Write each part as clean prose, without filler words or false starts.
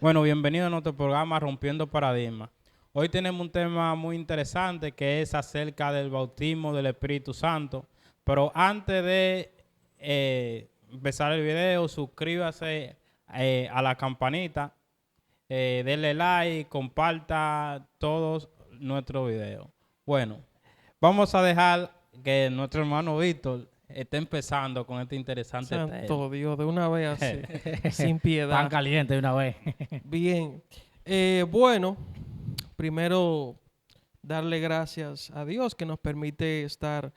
Bueno, bienvenido a nuestro programa Rompiendo Paradigmas. Hoy tenemos un tema muy interesante que es acerca del bautismo del Espíritu Santo. Pero antes de empezar el video, suscríbase a la campanita, denle like, comparta todos nuestros videos. Bueno, vamos a dejar que nuestro hermano Víctor esté empezando con este interesante tema. Santo Dios, de una vez así, sin Pan piedad. caliente de una vez. Bien, bueno, primero darle gracias a Dios que nos permite estar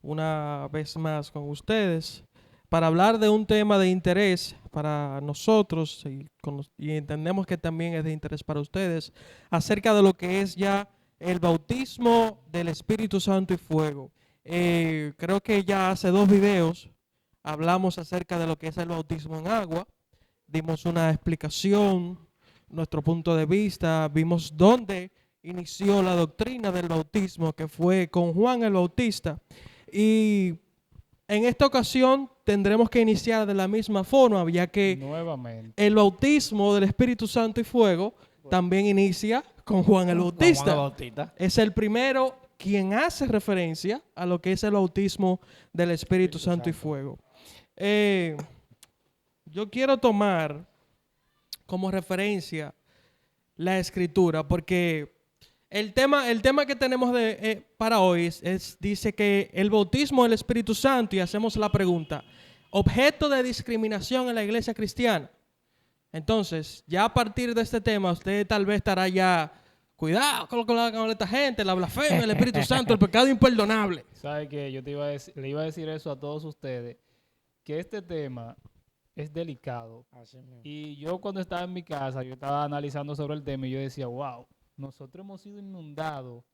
una vez más con ustedes para hablar de un tema de interés para nosotros y entendemos que también es de interés para ustedes acerca de lo que es ya el bautismo del Espíritu Santo y fuego. Creo que ya hace 2 videos hablamos acerca de lo que es el bautismo en agua, dimos una explicación, nuestro punto de vista, vimos dónde inició la doctrina del bautismo, que fue con Juan el Bautista. Y en esta ocasión tendremos que iniciar de la misma forma, ya que Nuevamente. el bautismo del Espíritu Santo y fuego también inicia con Juan el Bautista. Juan el Bautista. Es el primero quien hace referencia a lo que es el bautismo del Espíritu Santo y fuego. Yo quiero tomar como referencia la escritura porque el tema que tenemos para hoy dice que el bautismo del Espíritu Santo, y hacemos la pregunta, objeto de discriminación en la iglesia cristiana. Entonces, ya a partir de este tema, usted tal vez estará ya, cuidado con esta gente, la blasfemia, el Espíritu Santo, el pecado imperdonable. ¿Sabe qué? Yo le iba a decir eso a todos ustedes, que este tema es delicado. Y yo cuando estaba en mi casa, yo estaba analizando sobre el tema y yo decía, wow, nosotros hemos sido inundados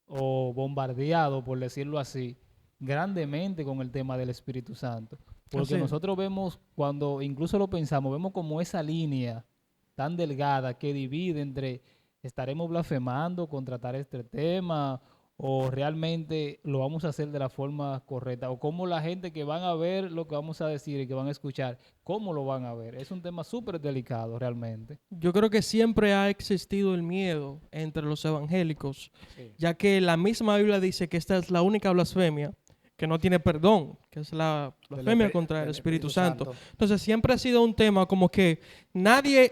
o bombardeados, por decirlo así, grandemente con el tema del Espíritu Santo. Porque nosotros vemos, cuando incluso lo pensamos, vemos como esa línea tan delgada que divide entre estaremos blasfemando contra tratar este tema o realmente lo vamos a hacer de la forma correcta, o cómo la gente que van a ver lo que vamos a decir y que van a escuchar, cómo lo van a ver. Es un tema súper delicado realmente. Yo creo que siempre ha existido el miedo entre los evangélicos, ya que la misma Biblia dice que esta es la única blasfemia que no tiene perdón, que es la blasfemia contra el Espíritu Santo. Entonces siempre ha sido un tema como que nadie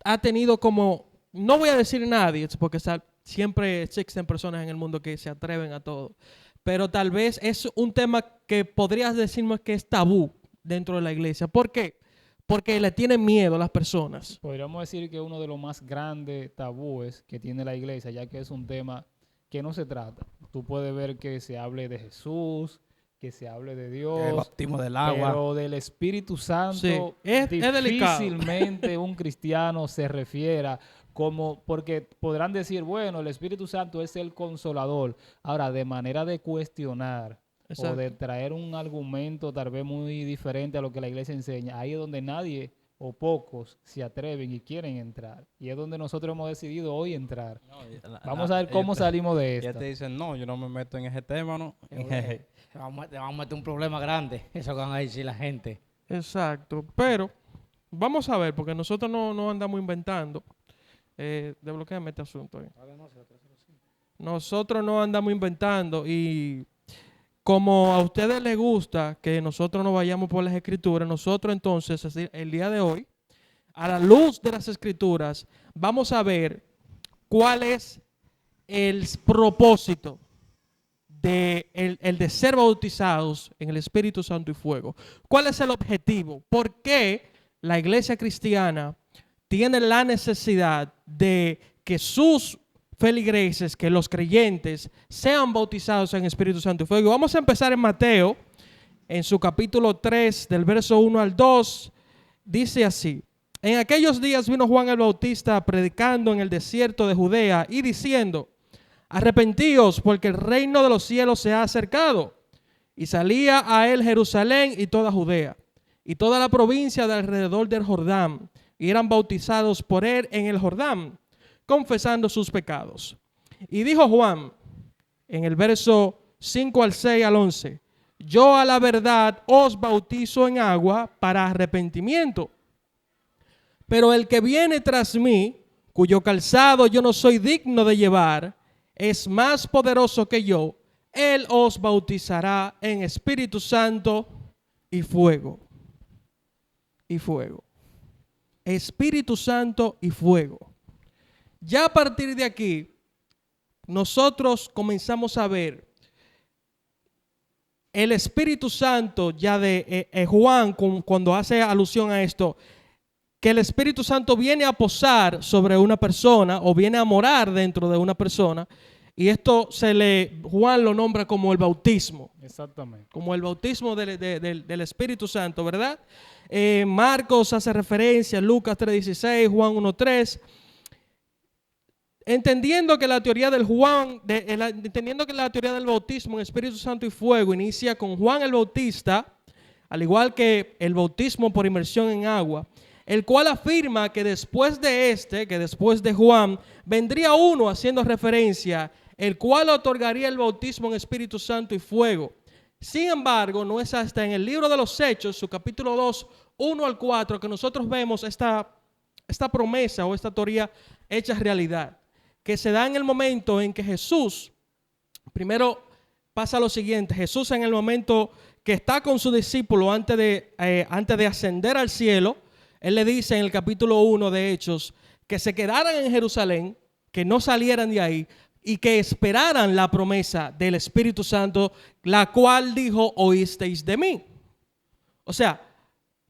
ha tenido como, no voy a decir nadie, porque siempre existen personas en el mundo que se atreven a todo, pero tal vez es un tema que podrías decirme que es tabú dentro de la iglesia. ¿Por qué? Porque le tienen miedo a las personas. Podríamos decir que uno de los más grandes tabúes que tiene la iglesia, ya que es un tema que no se trata. Tú puedes ver que se hable de Jesús, que se hable de Dios, El bautismo del agua. pero del Espíritu Santo Sí, es delicado. difícilmente un cristiano se refiera como, porque podrán decir, bueno, el Espíritu Santo es el consolador. Ahora, de manera de cuestionar o de traer un argumento tal vez muy diferente a lo que la iglesia enseña, ahí es donde nadie o pocos se atreven y quieren entrar. Y es donde nosotros hemos decidido hoy entrar. Vamos a ver cómo salimos de esto. Ya te dicen, no, yo no me meto en ese tema, ¿no? Te vamos a meter un problema grande. Eso que van a decir la gente. Exacto, pero vamos a ver, porque nosotros no andamos inventando. Desbloquéame este asunto ahí. Nosotros no andamos inventando, y como a ustedes les gusta que nosotros nos vayamos por las escrituras, nosotros entonces el día de hoy, a la luz de las escrituras, vamos a ver cuál es el propósito el de ser bautizados en el Espíritu Santo y fuego. ¿Cuál es el objetivo? ¿Por qué la iglesia cristiana tiene la necesidad de que sus feligreses, que los creyentes sean bautizados en Espíritu Santo y fuego? Vamos a empezar en Mateo, en su capítulo 3, del verso 1 al 2, dice así: en aquellos días vino Juan el Bautista predicando en el desierto de Judea y diciendo: arrepentíos, porque el reino de los cielos se ha acercado. Y salía a él Jerusalén y toda Judea, y toda la provincia de alrededor del Jordán, y eran bautizados por él en el Jordán, confesando sus pecados. Y dijo Juan, en el verso 5 al 6 al 11, yo a la verdad os bautizo en agua para arrepentimiento, Pero el que viene tras mí, cuyo calzado yo no soy digno de llevar, es más poderoso que yo. Él os bautizará en Espíritu Santo y fuego. Y fuego. Espíritu Santo y fuego. Ya a partir de aquí, nosotros comenzamos a ver el Espíritu Santo ya de Juan, cuando hace alusión a esto, que el Espíritu Santo viene a posar sobre una persona o viene a morar dentro de una persona. Y esto Juan lo nombra como el bautismo. Exactamente. Como el bautismo del Espíritu Santo, ¿verdad? Marcos hace referencia, Lucas 3:16, Juan 1:3. Entendiendo que la teoría del bautismo en Espíritu Santo y fuego inicia con Juan el Bautista, al igual que el bautismo por inmersión en agua, el cual afirma que después de Juan, vendría uno haciendo referencia, el cual otorgaría el bautismo en Espíritu Santo y fuego. Sin embargo, no es hasta en el libro de los Hechos, su capítulo 2, 1 al 4, que nosotros vemos esta promesa o esta teoría hecha realidad, que se da en el momento en que Jesús, primero pasa lo siguiente: Jesús, en el momento que está con su discípulo antes de ascender al cielo, Él le dice en el capítulo 1 de Hechos que se quedaran en Jerusalén, que no salieran de ahí y que esperaran la promesa del Espíritu Santo, la cual dijo: oísteis de mí. O sea,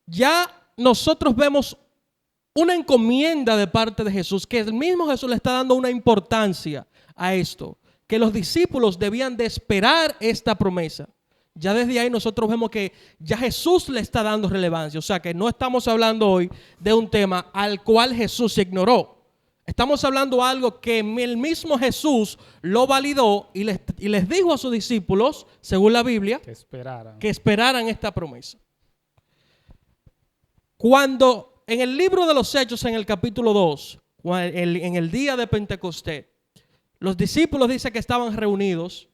ya nosotros vemos una encomienda de parte de Jesús, que el mismo Jesús le está dando una importancia a esto, que los discípulos debían de esperar esta promesa. Ya desde ahí nosotros vemos que ya Jesús le está dando relevancia. O sea que no estamos hablando hoy de un tema al cual Jesús ignoró. Estamos hablando de algo que el mismo Jesús lo validó y les dijo a sus discípulos, según la Biblia, que esperaran esta promesa. Cuando en el libro de los Hechos, en el capítulo 2, en el día de Pentecostés, los discípulos dicen que estaban reunidos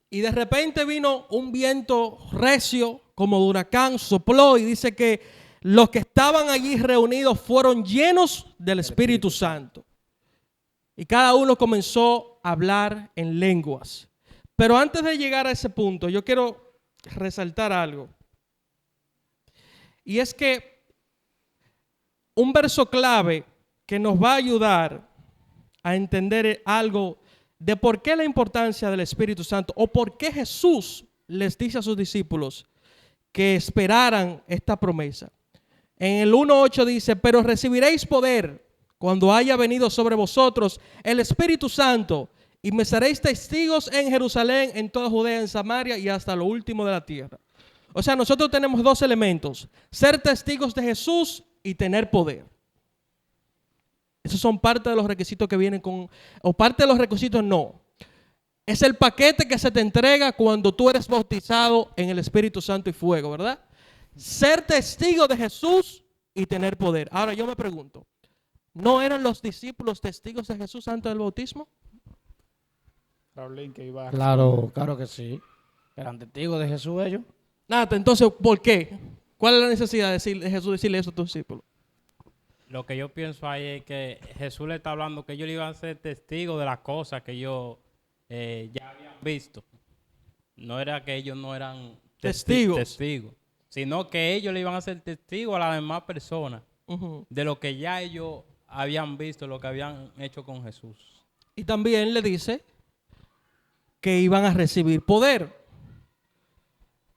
y de repente vino un viento recio como de huracán, sopló, y dice que los que estaban allí reunidos fueron llenos del Espíritu Santo. Y cada uno comenzó a hablar en lenguas. Pero antes de llegar a ese punto, yo quiero resaltar algo. Y es que un verso clave que nos va a ayudar a entender algo de por qué la importancia del Espíritu Santo, o por qué Jesús les dice a sus discípulos que esperaran esta promesa. En el 1:8 dice: pero recibiréis poder cuando haya venido sobre vosotros el Espíritu Santo, y me seréis testigos en Jerusalén, en toda Judea, en Samaria y hasta lo último de la tierra. O sea, nosotros tenemos dos elementos: ser testigos de Jesús y tener poder. Esos son parte de los requisitos que vienen o parte de los requisitos no. Es el paquete que se te entrega cuando tú eres bautizado en el Espíritu Santo y fuego, ¿verdad? Ser testigo de Jesús y tener poder. Ahora yo me pregunto, ¿no eran los discípulos testigos de Jesús antes del bautismo? Claro que sí. Eran testigos de Jesús ellos. Nada, entonces, ¿por qué? ¿Cuál es la necesidad de Jesús decirle eso a tus discípulos? Lo que yo pienso ahí es que Jesús le está hablando que ellos le iban a ser testigos de las cosas que ellos ya habían visto. No era que ellos no eran testigos, sino que ellos le iban a ser testigos a las demás personas de lo que ya ellos habían visto, lo que habían hecho con Jesús. Y también le dice que iban a recibir poder.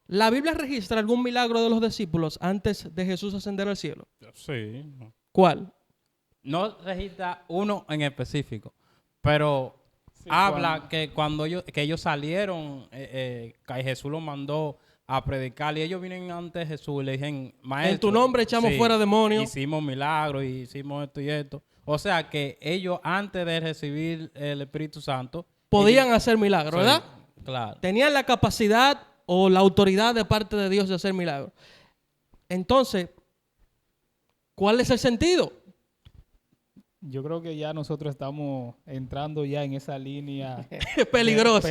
¿La Biblia registra algún milagro de los discípulos antes de Jesús ascender al cielo? Sí. ¿Cuál? No registra uno en específico, pero sí, habla que cuando ellos salieron, que Jesús los mandó a predicar, y ellos vienen ante Jesús y le dijeron: maestro, en tu nombre echamos fuera demonios. Hicimos milagros, hicimos esto y esto. O sea que ellos, antes de recibir el Espíritu Santo, podían hacer milagros, ¿verdad? Claro. Tenían la capacidad o la autoridad de parte de Dios de hacer milagros. Entonces, ¿cuál es el sentido? Yo creo que ya nosotros estamos entrando ya en esa línea peligrosa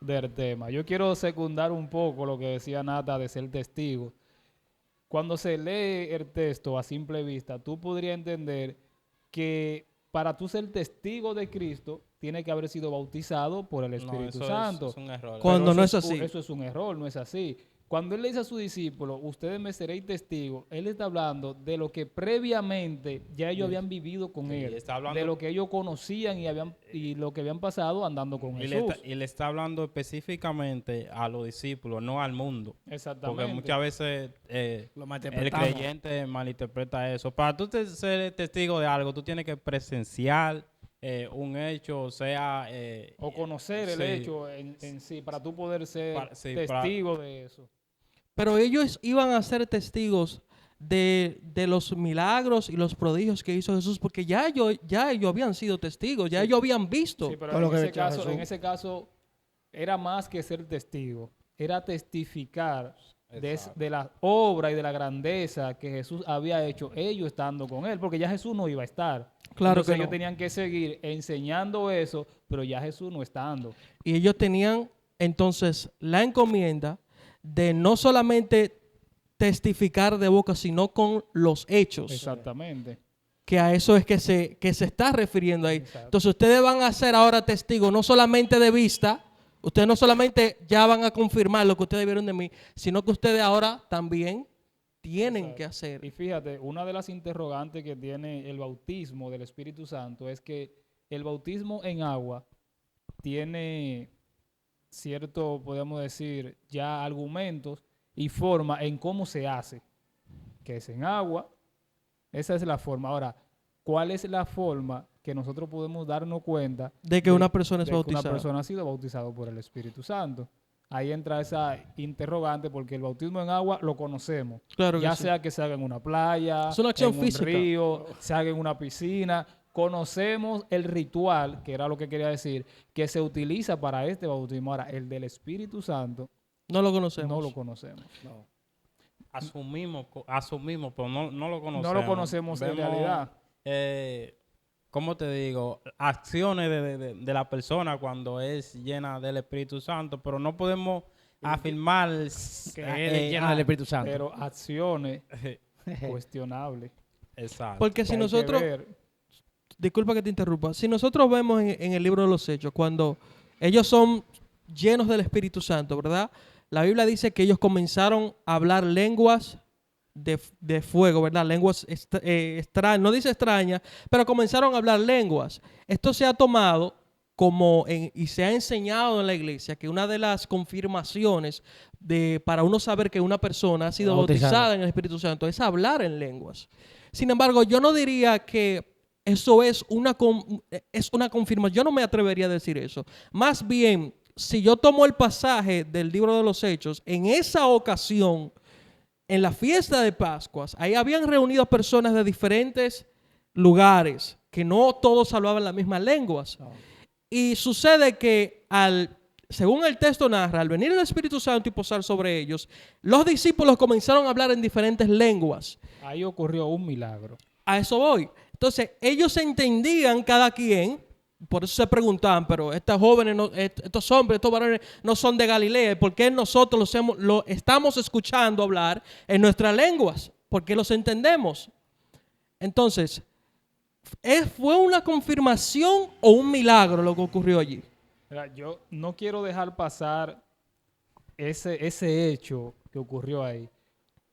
del tema. Yo quiero secundar un poco lo que decía Nata de ser testigo. cuando se lee el texto a simple vista, tú podrías entender que para tú ser testigo de Cristo, tiene que haber sido bautizado por el No, Espíritu eso Santo. es un error. Cuando Pero no eso es así. Eso es un error, no es así. Cuando él le dice a sus discípulos, ustedes me seréis testigos, él está hablando de lo que previamente ya ellos habían vivido con Sí, él, está hablando- de lo que ellos conocían y lo que habían pasado andando con Jesús. Y le está hablando específicamente a los discípulos, no al mundo. Exactamente. Porque muchas veces Lo el malinterpretamos. creyente malinterpreta eso. Para tú ser testigo de algo, tú tienes que presenciar un hecho, sea... O conocer el sí, hecho en sí, para tú poder ser sí, testigo de eso. Pero ellos iban a ser testigos de los milagros y los prodigios que hizo Jesús, porque ya ellos habían sido testigos, ya Sí. ellos habían visto. Sí, pero Todo lo en que ese, ha hecho caso, Jesús. en ese caso era más que ser testigo, era testificar Exacto. de la obra y de la grandeza que Jesús había hecho ellos estando con él, porque ya Jesús no iba a estar. Claro Entonces que ellos no. tenían que seguir enseñando eso, pero ya Jesús no estando. Y ellos tenían entonces la encomienda de no solamente testificar de boca, sino con los hechos, Exactamente. que a eso es que se está refiriendo ahí. Exacto. Entonces ustedes van a ser ahora testigos, no solamente de vista, ustedes no solamente ya van a confirmar lo que ustedes vieron de mí, sino que ustedes ahora también tienen Exacto. que hacer. Y fíjate, una de las interrogantes que tiene el bautismo del Espíritu Santo es que el bautismo en agua tiene cierto, podemos decir, ya argumentos y forma en cómo se hace, que es en agua. Esa es la forma. Ahora, ¿cuál es la forma que nosotros podemos darnos cuenta De que una persona es de que una bautizada. persona ha sido bautizado por el Espíritu Santo? Ahí entra esa interrogante porque el bautismo en agua lo conocemos. Claro que Ya sí. sea que se haga en una playa, Es una acción en física. un río, se haga en una piscina. Conocemos el ritual, que era lo que quería decir, que se utiliza para este bautismo. Ahora, el del Espíritu Santo, No lo conocemos. no lo conocemos. Asumimos, pero no lo conocemos. No lo conocemos en Vemos, realidad. ¿Cómo te digo? Acciones de la persona cuando es llena del Espíritu Santo, pero no podemos afirmar Que eres lleno del Espíritu Santo. Pero acciones cuestionables. Exacto. Porque que si hay que nosotros, ver. disculpa que te interrumpa, si nosotros vemos en el libro de los Hechos, cuando ellos son llenos del Espíritu Santo, ¿verdad? La Biblia dice que ellos comenzaron a hablar lenguas de fuego, ¿verdad? Lenguas extrañas, no dice extrañas, pero comenzaron a hablar lenguas. Esto se ha tomado y se ha enseñado en la iglesia que una de las confirmaciones para uno saber que una persona ha sido bautizada en el Espíritu Santo es hablar en lenguas. Sin embargo, yo no diría que eso es una confirmación. Yo no me atrevería a decir eso. Más bien, si yo tomo el pasaje del libro de los Hechos, en esa ocasión, en la fiesta de Pascuas, ahí habían reunido personas de diferentes lugares, que no todos hablaban las mismas lenguas. No. Y sucede que según el texto narra, al venir el Espíritu Santo y posar sobre ellos, los discípulos comenzaron a hablar en diferentes lenguas. Ahí ocurrió un milagro. A eso voy. Entonces, ellos entendían cada quien, por eso se preguntaban, pero estos jóvenes, estos hombres, estos varones no son de Galilea, ¿por qué nosotros los estamos escuchando hablar en nuestras lenguas? ¿Por qué los entendemos? Entonces, ¿fue una confirmación o un milagro lo que ocurrió allí? Mira, yo no quiero dejar pasar ese hecho que ocurrió ahí,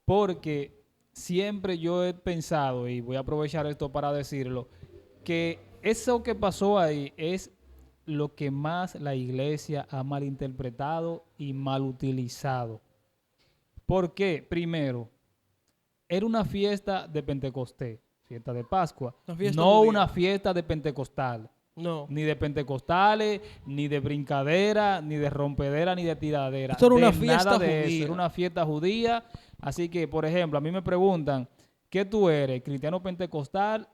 porque siempre yo he pensado, y voy a aprovechar esto para decirlo, que eso que pasó ahí es lo que más la iglesia ha malinterpretado y mal utilizado. ¿Por qué? Primero, era una fiesta de Pentecostés, fiesta de Pascua, Una fiesta no judía. una fiesta de Pentecostal. No. Ni de pentecostales, ni de brincadera, ni de rompedera, ni de tiradera. Esto era una De fiesta nada de eso. judía. Era una fiesta judía. Así que, por ejemplo, a mí me preguntan, ¿qué tú eres? ¿Cristiano pentecostal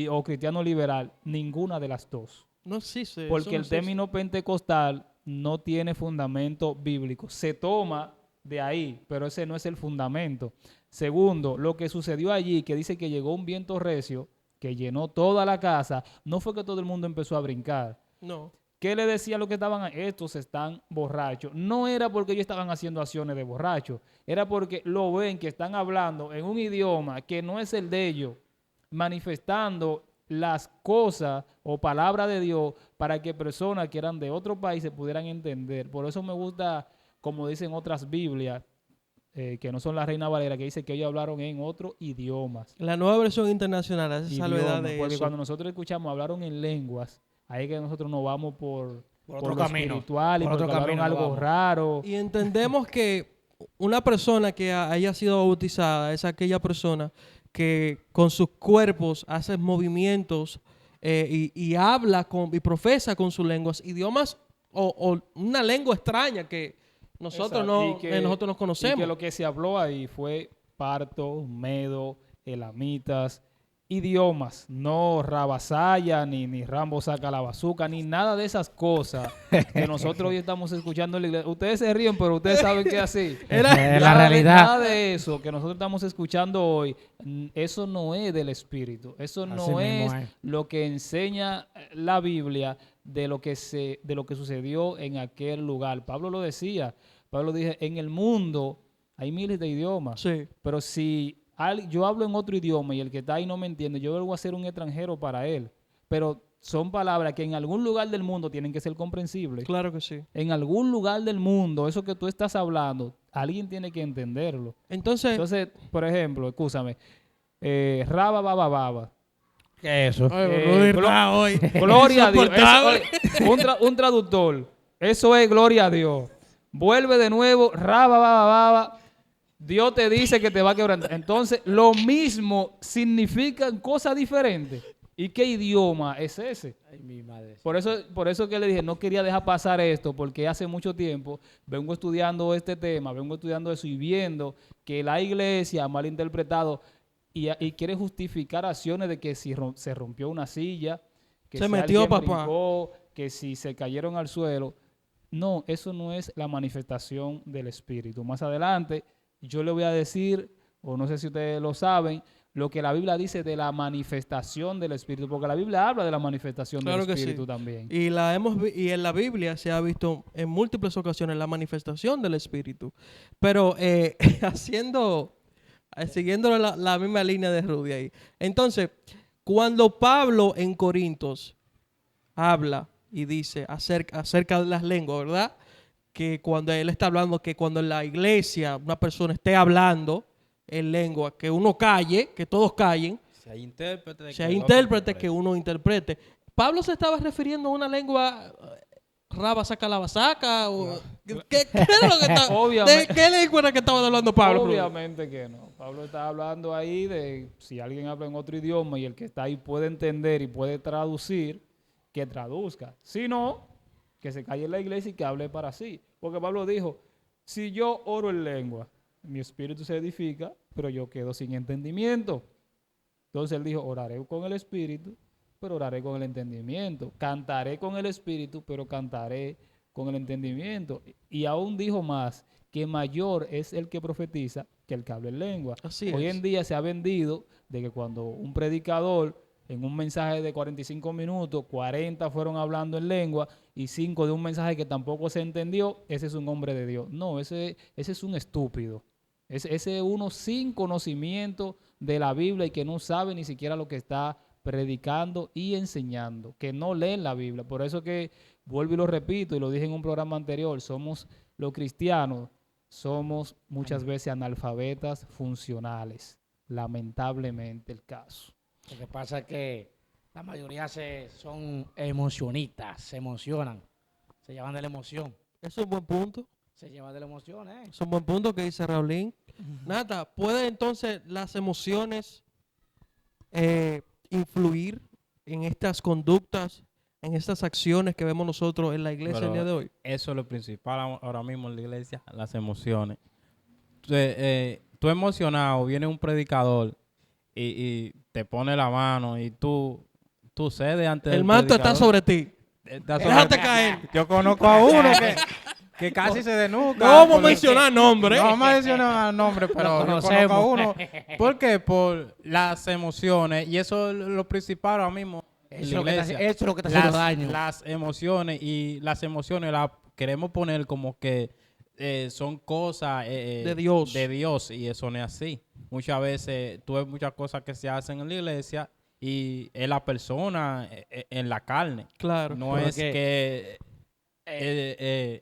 o cristiano liberal? Ninguna de las dos. No existe. Porque eso no el existe. término pentecostal no tiene fundamento bíblico. Se toma de ahí, pero ese no es el fundamento. Segundo, lo que sucedió allí, que dice que llegó un viento recio, que llenó toda la casa, no fue que todo el mundo empezó a brincar. No. ¿Qué le decía lo que estaban? Estos están borrachos. No era porque ellos estaban haciendo acciones de borrachos, era porque lo ven que están hablando en un idioma que no es el de ellos, manifestando las cosas o palabras de Dios para que personas que eran de otro país se pudieran entender. Por eso me gusta, como dicen otras Biblias, que no son la Reina Valera, que dice que ellos hablaron en otro idioma. La nueva versión internacional hace salvedad de Porque eso. cuando nosotros escuchamos hablaron en lenguas, ahí es que nosotros nos vamos por otro lo camino. espiritual y Por porque otro hablaron camino nos algo vamos. raro. Y entendemos que una persona que haya sido bautizada es aquella persona que con sus cuerpos hace movimientos y habla y profesa con sus lenguas, idiomas o una lengua extraña que nosotros Exacto. que nosotros no Y conocemos. que lo que se habló ahí fue parto, medo, elamitas, idiomas, no rabasaya, ni Rambo saca la bazuca, ni nada de esas cosas que nosotros hoy estamos escuchando en la iglesia. Ustedes se ríen, pero ustedes saben que es así. La realidad. Nada de eso que nosotros estamos escuchando hoy, eso no es del Espíritu. Eso Así no mismo es es. lo que enseña la Biblia de lo que sucedió en aquel lugar. Pablo lo decía. Pablo dice, en el mundo hay miles de idiomas. Sí, Pero si yo hablo en otro idioma y el que está ahí no me entiende, yo vuelvo a ser un extranjero para él. Pero son palabras que en algún lugar del mundo tienen que ser comprensibles. claro que sí. En algún lugar del mundo, eso que tú estás hablando, alguien tiene que entenderlo. Entonces, por ejemplo, escúchame, raba, baba, baba. ¿Qué es eso? Hoy. Gloria a Dios. Insoportable. Un traductor. Eso es gloria a Dios. Vuelve de nuevo, raba, baba, baba. Dios te dice que te va a quebrantar. Entonces, lo mismo significan cosas diferentes. ¿Y qué idioma es ese? Ay, mi madre. Por eso que le dije, no quería dejar pasar esto, porque hace mucho tiempo vengo estudiando este tema, vengo estudiando eso y viendo que la iglesia ha malinterpretado y quiere justificar acciones de que si se rompió una silla, que Se si metió, alguien papá. brincó, que si se cayeron al suelo. No, eso no es la manifestación del Espíritu. Más adelante yo le voy a decir, o no sé si ustedes lo saben, lo que la Biblia dice de la manifestación del Espíritu, porque la Biblia habla de la manifestación Claro del que Espíritu sí. también. Y y en la Biblia se ha visto en múltiples ocasiones la manifestación del Espíritu. Pero siguiendo la misma línea de Rudy ahí. Entonces, cuando Pablo en Corintios habla y dice acerca de las lenguas, ¿verdad? Que cuando él está hablando, que cuando en la iglesia una persona esté hablando en lengua, que uno calle, que todos callen, Si hay intérprete, si hay intérprete, que uno interprete. Pablo se estaba refiriendo a una lengua raba saca la basaca o ¿qué era lo que estaba? Obviamente. ¿De qué lengua era que estaba hablando Pablo? Obviamente que no. Pablo está hablando ahí de si alguien habla en otro idioma y el que está ahí puede entender y puede traducir, que traduzca. Si no, que se calle en la iglesia y que hable para sí. Porque Pablo dijo, si yo oro en lengua, mi espíritu se edifica, pero yo quedo sin entendimiento. Entonces él dijo, oraré con el espíritu, pero oraré con el entendimiento. Cantaré con el espíritu, pero cantaré con el entendimiento. Y aún dijo más, que mayor es el que profetiza que el que habla en lengua. Así Hoy es. en día se ha vendido de que cuando un predicador en un mensaje de 45 minutos, 40 fueron hablando en lengua y 5 de un mensaje que tampoco se entendió, ese es un hombre de Dios. No, ese es un estúpido. Ese es uno sin conocimiento de la Biblia y que no sabe ni siquiera lo que está predicando y enseñando, que no leen la Biblia. Por eso que, vuelvo y lo repito, y lo dije en un programa anterior, somos los cristianos, somos muchas veces analfabetas funcionales. Lamentablemente el caso. Lo que pasa es que la mayoría son emocionistas, se emocionan, se llevan de la emoción, Eso es un buen punto. se llevan de la emoción, ¿eh? Es un buen punto que dice Raulín. Nata, ¿puede entonces las emociones influir en estas conductas, en estas acciones que vemos nosotros en la iglesia el día de hoy? Eso es lo principal ahora mismo en la iglesia, las emociones. Tú emocionado, viene un predicador y te pone la mano y tú cedes ante El manto está sobre ti. Déjate caer. Yo conozco a uno que casi se desnuda. No vamos a mencionar nombres. No vamos a mencionar nombres, pero Lo yo conozco a conocemos. uno. ¿Por qué? Por las emociones. Y eso es lo principal ahora mismo Eso, la iglesia, eso es lo que está haciendo daño. las emociones, y las emociones las queremos poner como que son cosas De Dios. y eso no es así. Muchas veces tú ves muchas cosas que se hacen en la iglesia y es la persona en la carne. Claro. No Porque, es que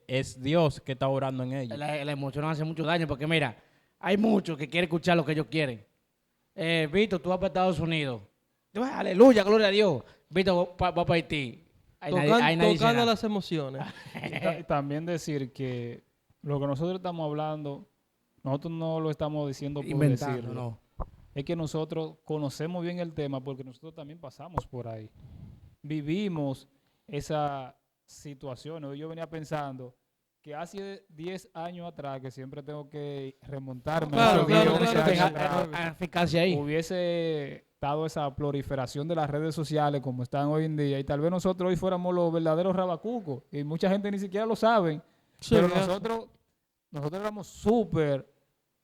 es Dios que está orando en ellos. la emoción hace mucho daño porque mira, hay muchos que quieren escuchar lo que ellos quieren. Víctor, tú vas para Estados Unidos. Aleluya, gloria a Dios. Víctor, va para Haití. Ahí nadie dice Tocando nada. las emociones. Y también decir que lo que nosotros estamos hablando, nosotros no lo estamos diciendo por Inventando, decirlo. no. Es que nosotros conocemos bien el tema porque nosotros también pasamos por ahí. Vivimos esa situación. Yo venía pensando que hace 10 años atrás, que siempre tengo que remontarme Claro, esos claro, 10 claro. años atrás, Eficacia ahí. hubiese dado esa proliferación de las redes sociales como están hoy en día y tal vez nosotros hoy fuéramos los verdaderos rabacucos y mucha gente ni siquiera lo sabe, Sí, pero ya. nosotros éramos súper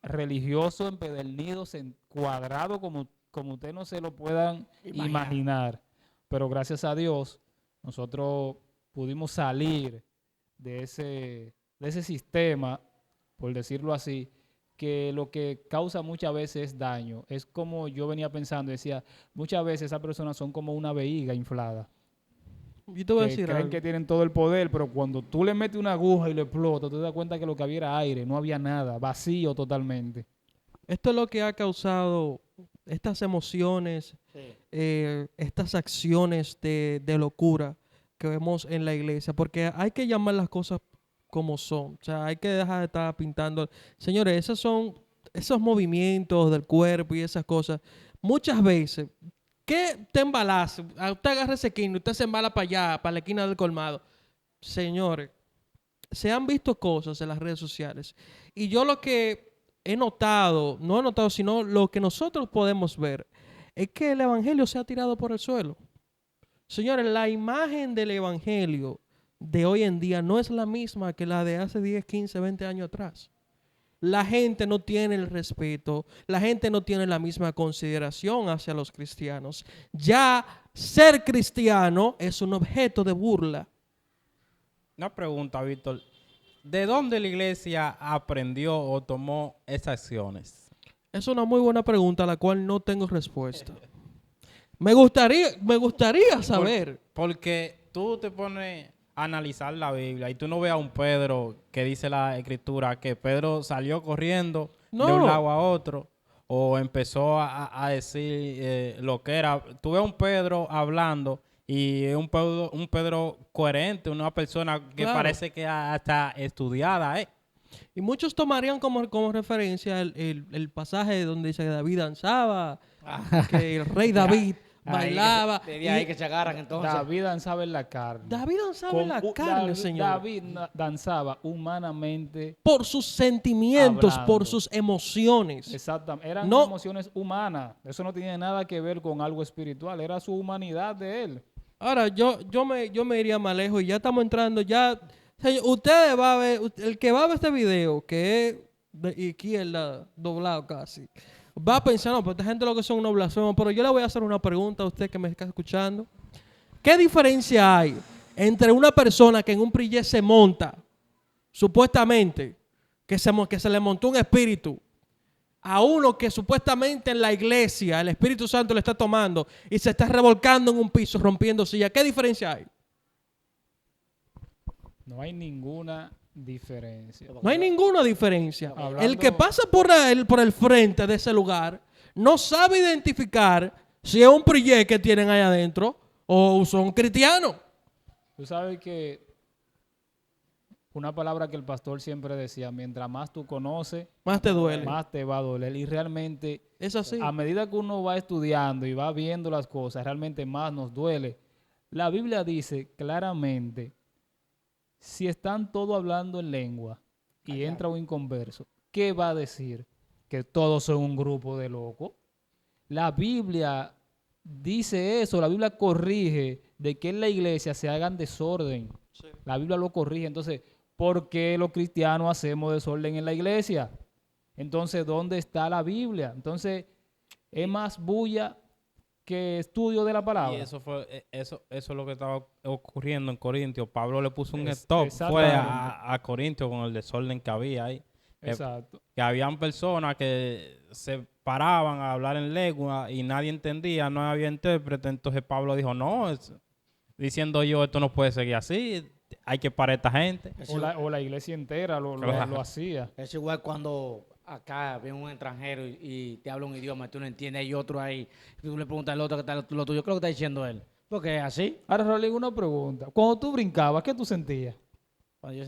religiosos, empedernidos, cuadrados como ustedes no se lo puedan imaginar. Pero gracias a Dios nosotros pudimos salir de ese sistema, por decirlo así, que lo que causa muchas veces es daño. Es como yo venía pensando, decía, muchas veces esas personas son como una vejiga inflada. Yo te voy a Que decir creen algo. que tienen todo el poder, pero cuando tú le metes una aguja y lo explotas, tú te das cuenta que lo que había era aire, no había nada, vacío totalmente. Esto es lo que ha causado estas emociones, estas acciones de locura que vemos en la iglesia, porque hay que llamar las cosas como son. O sea, hay que dejar de estar pintando. Señores, esos son esos movimientos del cuerpo y esas cosas. Muchas veces, ¿qué te embalas? Usted agarra ese esquina, usted se embala para allá, para la esquina del colmado. Señores, se han visto cosas en las redes sociales. Y yo lo que he notado, no he notado, sino lo que nosotros podemos ver, es que el evangelio se ha tirado por el suelo. Señores, la imagen del evangelio de hoy en día no es la misma que la de hace 10, 15, 20 años atrás. La gente no tiene el respeto, la gente no tiene la misma consideración hacia los cristianos. Ya ser cristiano es un objeto de burla. Una pregunta, Víctor. ¿De dónde la iglesia aprendió o tomó esas acciones? Es una muy buena pregunta a la cual no tengo respuesta. Me gustaría saber. Porque tú te pones a analizar la Biblia y tú no ves a un Pedro que dice la escritura que Pedro salió corriendo de un No. lado a otro o empezó a decir lo que era. Tú ves a un Pedro hablando y es un Pedro coherente, una persona que Claro. parece que hasta estudiada, Y muchos tomarían como referencia el pasaje donde dice que David danzaba, que el rey David bailaba. De ahí que se agarran entonces. David danzaba en la carne. David danzaba en la carne, señor. David danzaba humanamente. Por sus sentimientos, Hablando. por sus emociones. Exactamente. Eran No. emociones humanas. Eso no tiene nada que ver con algo espiritual. Era su humanidad de él. Ahora, yo me iría más lejos y ya estamos entrando, ya. Señor, ustedes va a ver, el que va a ver este video, que es de izquierda, doblado casi, va a pensar, no, pero esta gente lo que son unos blasfemos, pero yo le voy a hacer una pregunta a usted que me está escuchando. ¿Qué diferencia hay entre una persona que en un prillé se monta, supuestamente, que se le montó un espíritu, a uno que supuestamente en la iglesia el Espíritu Santo le está tomando y se está revolcando en un piso, rompiendo silla? ¿Qué diferencia hay? No hay ninguna diferencia. No hay ninguna diferencia. Hablando- El que pasa por el frente de ese lugar no sabe identificar si es un prillé que tienen ahí adentro o son cristianos. Tú sabes que una palabra que el pastor siempre decía, mientras más tú conoces, Más te duele. más te va a doler. Y realmente, Es así. a medida que uno va estudiando y va viendo las cosas, realmente más nos duele. La Biblia dice claramente, si están todos hablando en lengua y entra un inconverso, ¿qué va a decir? Que todos son un grupo de locos. La Biblia dice eso, la Biblia corrige de que en la iglesia se hagan desorden. La Biblia lo corrige. Entonces, ¿por qué los cristianos hacemos desorden en la iglesia? Entonces, ¿dónde está la Biblia? Entonces, es más bulla que estudio de la palabra. Y eso es lo que estaba ocurriendo en Corintios. Pablo le puso un Es- stop, fue exactamente. a Corintios con el desorden que había ahí. Exacto. Que habían personas que se paraban a hablar en lengua y nadie entendía, no había intérprete. Entonces Pablo dijo, no, diciendo yo, esto no puede seguir así, hay que parar a esta gente. O la iglesia entera lo hacía. Es igual cuando acá viene un extranjero y te habla un idioma y tú no entiendes, hay otro ahí, y tú le preguntas al otro qué tal lo tuyo, ¿qué es lo que está diciendo él? Porque es así. Ahora, Raúl, una pregunta. Cuando tú brincabas, ¿qué tú sentías Cuando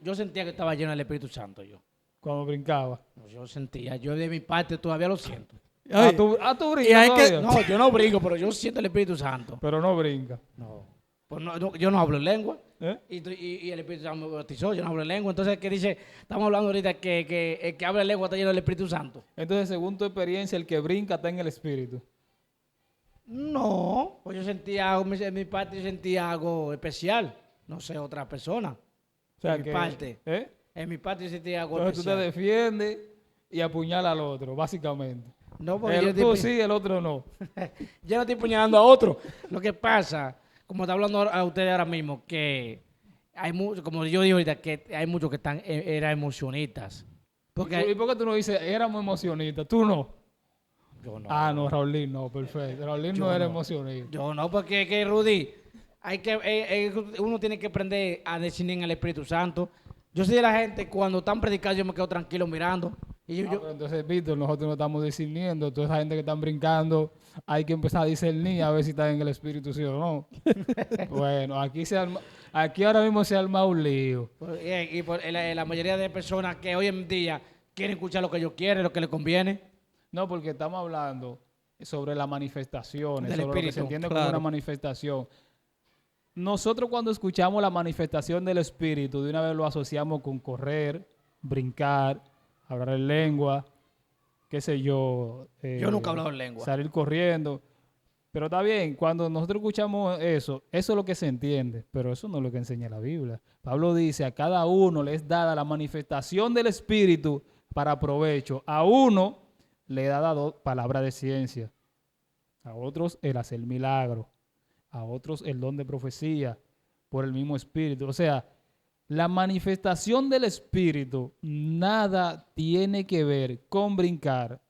yo sentía que estaba lleno del Espíritu Santo yo. cuando brincabas? Yo sentía, yo de mi parte todavía lo siento. Ay, Tú y hay brincas que- todavía? No, yo no brinco, pero yo siento el Espíritu Santo. Pero no brincas. No. Pues yo no hablo en lengua. ¿Eh? Y el Espíritu Santo me bautizó, yo no hablo en lengua. Entonces, ¿qué dice? Estamos hablando ahorita que el que habla en lengua está lleno del Espíritu Santo. Entonces, según tu experiencia, el que brinca está en el espíritu. No, pues yo sentía algo, en mi parte yo sentía algo especial. No sé, otra persona. O sea, En mi que, parte. ¿eh? En mi parte yo sentía algo Entonces tú te especial. defiendes y apuñalas al otro, básicamente. No, porque yo, Tú sí, el otro no. yo no estoy puñalando a otro. Lo que pasa, como está hablando a ustedes ahora mismo, que hay muchos, como yo digo ahorita, que hay muchos que eran emocionistas. ¿Y Porque por qué tú no dices, éramos emocionistas? Tú no. yo no. Ah, no, Raulín no, perfecto. Raulín no Yo era no. emocionista. Yo no, porque que Rudy, uno tiene que aprender a discernir en el Espíritu Santo. Yo soy de la gente, cuando están predicando, yo me quedo tranquilo mirando. Y Ah, pero entonces, Víctor, nosotros no estamos discerniendo. Toda esa gente que están brincando, hay que empezar a discernir a ver si están en el Espíritu, sí o no. Bueno, aquí ahora mismo se arma un lío. la mayoría de personas que hoy en día quieren escuchar lo que ellos quieren, lo que les conviene. No, porque estamos hablando sobre las manifestaciones, Del sobre lo que se Espíritu, entiende como claro. una manifestación. Nosotros cuando escuchamos la manifestación del Espíritu, de una vez lo asociamos con correr, brincar, hablar en lengua, qué sé yo. Yo nunca he hablado en lengua. Salir corriendo. Pero está bien, cuando nosotros escuchamos eso es lo que se entiende, pero eso no es lo que enseña la Biblia. Pablo dice, a cada uno le es dada la manifestación del Espíritu para provecho. A uno le da dado palabra de ciencia, a otros el hacer milagro, a otros el don de profecía por el mismo Espíritu. O sea, la manifestación del Espíritu nada tiene que ver con brincar,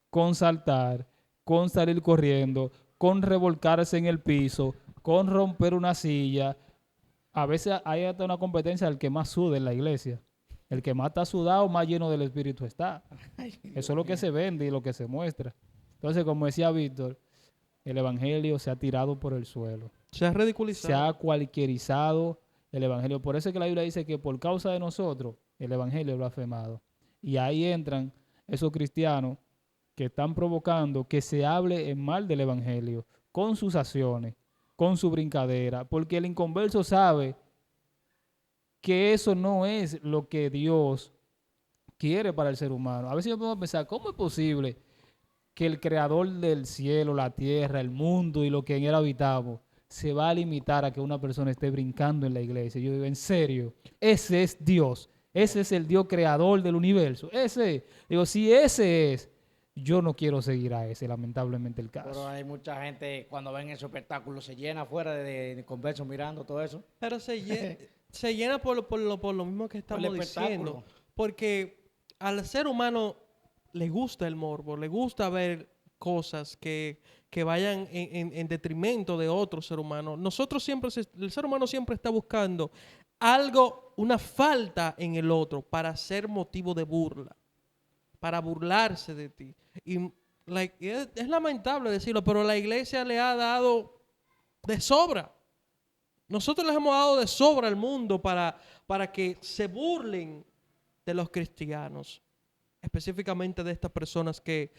con saltar, con salir corriendo, con revolcarse en el piso, con romper una silla. A veces hay hasta una competencia del que más sude en la iglesia. El que más está sudado, más lleno del Espíritu está. Eso es lo que se vende y lo que se muestra. Entonces, como decía Víctor, el Evangelio se ha tirado por el suelo. Se ha ridiculizado. Se ha cualquierizado el Evangelio. Por eso es que la Biblia dice que por causa de nosotros, el Evangelio es blasfemado. Y ahí entran esos cristianos que están provocando que se hable en mal del Evangelio, con sus acciones, con su brincadera, porque el inconverso sabe que eso no es lo que Dios quiere para el ser humano. A veces yo puedo pensar, ¿cómo es posible que el creador del cielo, la tierra, el mundo y lo que en él habitamos se va a limitar a que una persona esté brincando en la iglesia? Yo digo, en serio, ese es Dios, ese es el Dios creador del universo, si ese es, yo no quiero seguir a ese, lamentablemente el caso. Pero hay mucha gente, cuando ven ese espectáculo, se llena afuera de conversos mirando todo eso. Pero se llena por lo mismo que Por el estamos diciendo. espectáculo. Porque al ser humano le gusta el morbo, le gusta ver cosas que vayan en detrimento de otro ser humano. El ser humano siempre está buscando algo, una falta en el otro para ser motivo de burla, para burlarse de ti. Y es lamentable decirlo, pero la iglesia le ha dado de sobra. Nosotros les hemos dado de sobra al mundo para que se burlen de los cristianos, específicamente de estas personas que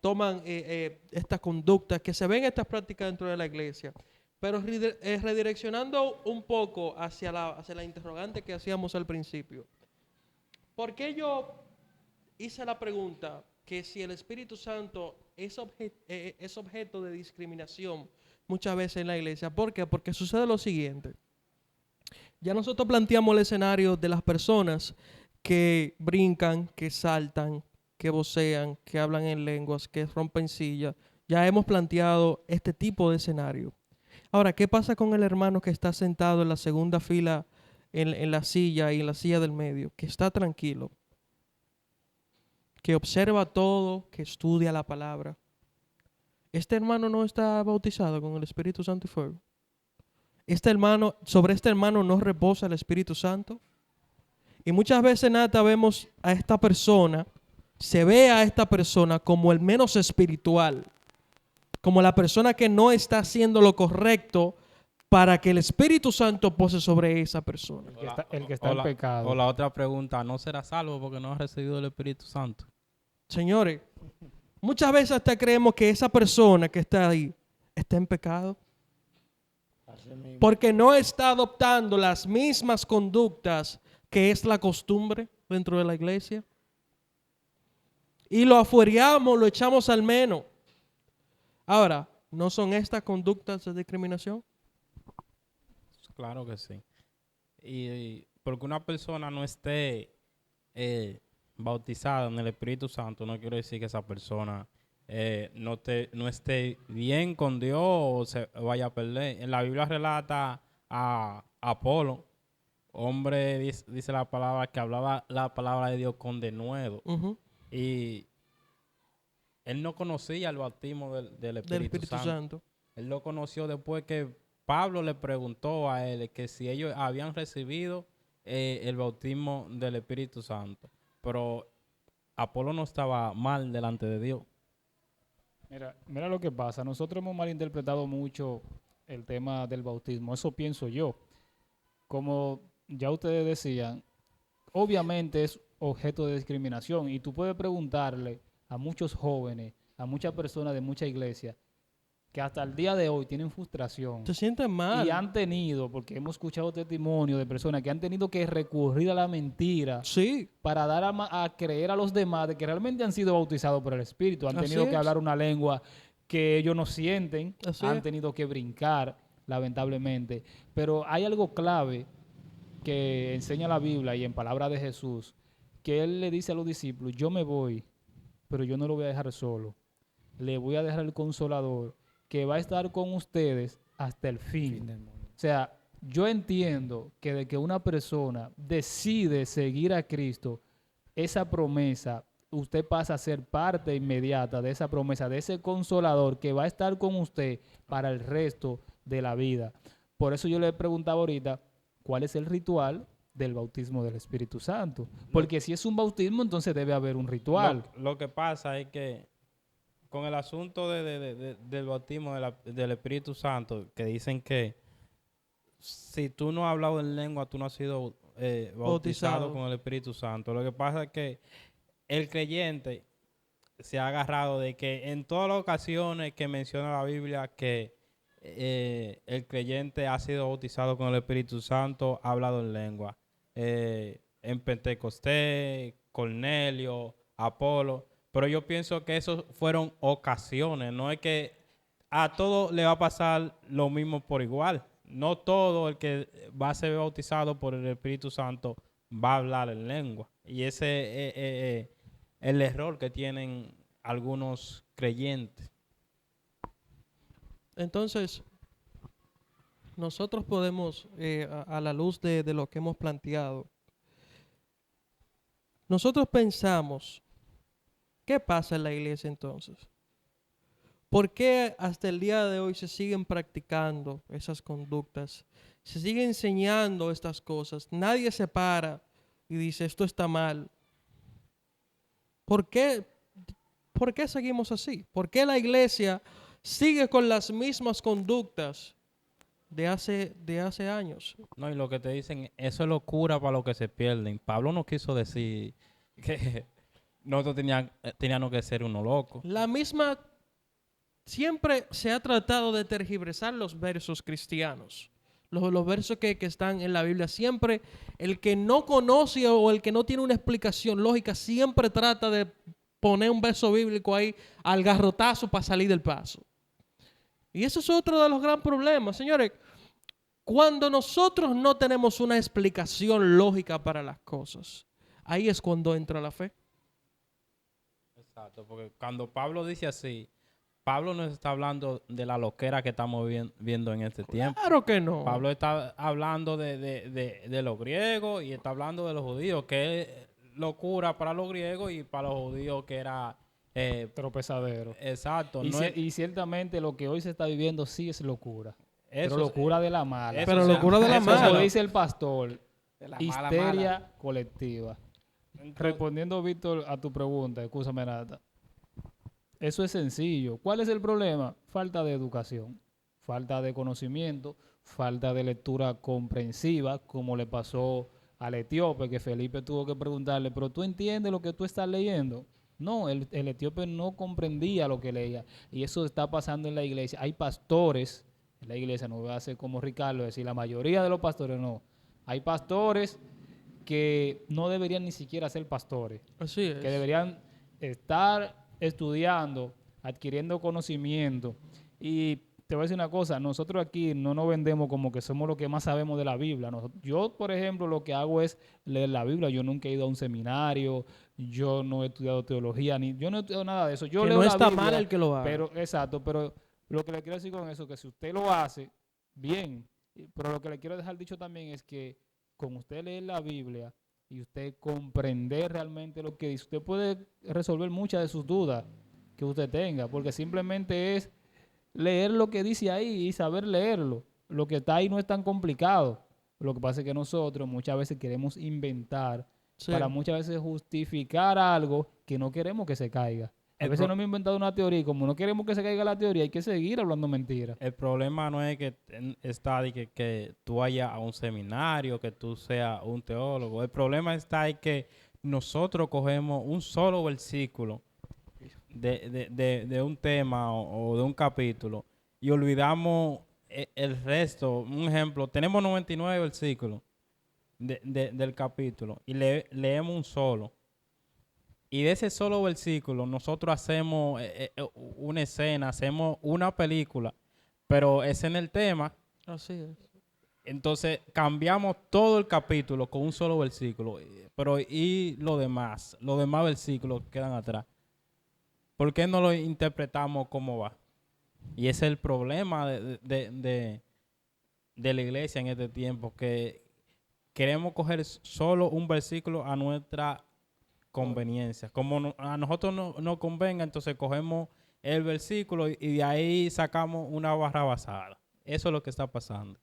toman esta conducta, que se ven estas prácticas dentro de la iglesia. Pero redireccionando un poco hacia la interrogante que hacíamos al principio, ¿por qué yo hice la pregunta que si el Espíritu Santo es objeto de discriminación muchas veces en la iglesia? ¿Por qué? Porque sucede lo siguiente. Ya nosotros planteamos el escenario de las personas que brincan, que saltan, que vocean, que hablan en lenguas, que rompen sillas Ya hemos planteado este tipo de escenario. Ahora, ¿qué pasa con el hermano que está sentado en la segunda fila, en la silla y en la silla del medio? Que está tranquilo, que observa todo, que estudia la palabra. Este hermano no está bautizado con el Espíritu Santo y fuego. Sobre este hermano no reposa el Espíritu Santo. Y muchas veces, Nata, vemos a esta persona, se ve a esta persona como el menos espiritual, como la persona que no está haciendo lo correcto para que el Espíritu Santo pose sobre esa persona. El que está en pecado. O la otra pregunta, ¿no será salvo porque no ha recibido el Espíritu Santo? Señores, muchas veces hasta creemos que esa persona que está ahí está en pecado. Porque no está adoptando las mismas conductas que es la costumbre dentro de la iglesia. Y lo afuereamos, lo echamos al menos. Ahora, ¿no son estas conductas de discriminación? Claro que sí. Y porque una persona no esté bautizada en el Espíritu Santo, no quiere decir que esa persona no esté bien con Dios o se vaya a perder. En la Biblia relata a Apolo, hombre, dice la palabra, que hablaba la palabra de Dios con denuedo. Y él no conocía el bautismo del Espíritu Santo. Él lo conoció después que Pablo le preguntó a él que si ellos habían recibido el bautismo del Espíritu Santo. Pero Apolo no estaba mal delante de Dios. Mira lo que pasa. Nosotros hemos malinterpretado mucho el tema del bautismo. Eso pienso yo. Como ya ustedes decían, obviamente es objeto de discriminación. Y tú puedes preguntarle a muchos jóvenes, a muchas personas de mucha iglesia, que hasta el día de hoy tienen frustración. Se sienten mal. Y han tenido, porque hemos escuchado testimonios de personas que han tenido que recurrir a la mentira para dar a creer a los demás de que realmente han sido bautizados por el Espíritu. Han tenido que hablar una lengua que ellos no sienten. Han tenido que brincar, lamentablemente. Pero hay algo clave que enseña la Biblia y en palabra de Jesús, que Él le dice a los discípulos, yo me voy, pero yo no lo voy a dejar solo. Le voy a dejar el Consolador, que va a estar con ustedes hasta el fin. O sea, yo entiendo que de que una persona decide seguir a Cristo, esa promesa, usted pasa a ser parte inmediata de esa promesa, de ese Consolador que va a estar con usted para el resto de la vida. Por eso yo le preguntaba ahorita, ¿cuál es el ritual del bautismo del Espíritu Santo? Porque si es un bautismo, entonces debe haber un ritual. Lo que pasa es que con el asunto del bautismo del Espíritu Santo, que dicen que si tú no has hablado en lengua, tú no has sido bautizado con el Espíritu Santo. Lo que pasa es que el creyente se ha agarrado de que en todas las ocasiones que menciona la Biblia que el creyente ha sido bautizado con el Espíritu Santo, ha hablado en lengua. En Pentecostés, Cornelio, Apolo. Pero yo pienso que esos fueron ocasiones. No es que a todo le va a pasar lo mismo por igual. No todo el que va a ser bautizado por el Espíritu Santo va a hablar en lengua. Y ese es el error que tienen algunos creyentes. Entonces, nosotros podemos, a la luz de lo que hemos planteado, nosotros pensamos, ¿qué pasa en la iglesia entonces? ¿Por qué hasta el día de hoy se siguen practicando esas conductas? Se sigue enseñando estas cosas. Nadie se para y dice, esto está mal. ¿Por qué seguimos así? ¿Por qué la iglesia sigue con las mismas conductas de hace años? No, y lo que te dicen, eso es locura para los que se pierden. Pablo no quiso decir que nosotros teníamos que ser uno loco. La misma, siempre se ha tratado de tergiversar los versos cristianos. Los versos que están en la Biblia. Siempre el que no conoce o el que no tiene una explicación lógica, siempre trata de poner un verso bíblico ahí al garrotazo para salir del paso. Y eso es otro de los grandes problemas. Señores, cuando nosotros no tenemos una explicación lógica para las cosas, ahí es cuando entra la fe. Exacto, porque cuando Pablo dice así, Pablo no está hablando de la loquera que estamos viendo en este tiempo. Claro que no. Pablo está hablando de los griegos y está hablando de los judíos, que es locura para los griegos y para los judíos que era... Tropezadero. exacto. Y, no es- y ciertamente lo que hoy se está viviendo sí es locura. eso Pero locura de la mala. eso Pero se locura de la eso mala. Como dice el pastor, De la mala, histeria mala. colectiva. Entonces, Respondiendo, Víctor, a tu pregunta, escúchame, Nata. Eso es sencillo. ¿Cuál es el problema? Falta de educación, falta de conocimiento, falta de lectura comprensiva, como le pasó al etíope, que Felipe tuvo que preguntarle, pero ¿tú entiendes lo que tú estás leyendo? No, el etíope no comprendía lo que leía. Y eso está pasando en la iglesia. Hay pastores en la iglesia, no voy a hacer como Ricardo, decir la mayoría de los pastores no. Hay pastores que no deberían ni siquiera ser pastores, Así es. que deberían estar estudiando, adquiriendo conocimiento. Y te voy a decir una cosa, nosotros aquí no nos vendemos como que somos los que más sabemos de la Biblia. Yo, por ejemplo, lo que hago es leer la Biblia. Yo nunca he ido a un seminario, yo no he estudiado teología, yo no he estudiado nada de eso. Yo Que leo no la está Biblia, mal el que lo haga. pero, exacto, pero lo que le quiero decir con eso es que si usted lo hace, bien. Pero lo que le quiero dejar dicho también es que con usted leer la Biblia y usted comprender realmente lo que dice, usted puede resolver muchas de sus dudas que usted tenga, porque simplemente es leer lo que dice ahí y saber leerlo. Lo que está ahí no es tan complicado. Lo que pasa es que nosotros muchas veces queremos inventar Sí. para muchas veces justificar algo que no queremos que se caiga. A El veces pro- no hemos inventado una teoría y como no queremos que se caiga la teoría, hay que seguir hablando mentiras. el problema no es que está de que tú vayas a un seminario, que tú seas un teólogo. El problema está en que nosotros cogemos un solo versículo de un tema o de un capítulo y olvidamos el resto. Un ejemplo, tenemos 99 versículos del capítulo y leemos un solo. Y de ese solo versículo nosotros hacemos una escena, hacemos una película, pero es en el tema. Así es. Entonces cambiamos todo el capítulo con un solo versículo, pero y lo demás versículos quedan atrás. ¿Por qué no lo interpretamos como va? Y ese es el problema de la iglesia en este tiempo, que queremos coger solo un versículo a nuestra conveniencia. Como a nosotros no nos convenga, entonces cogemos el versículo y de ahí sacamos una barra basada. Eso es lo que está pasando.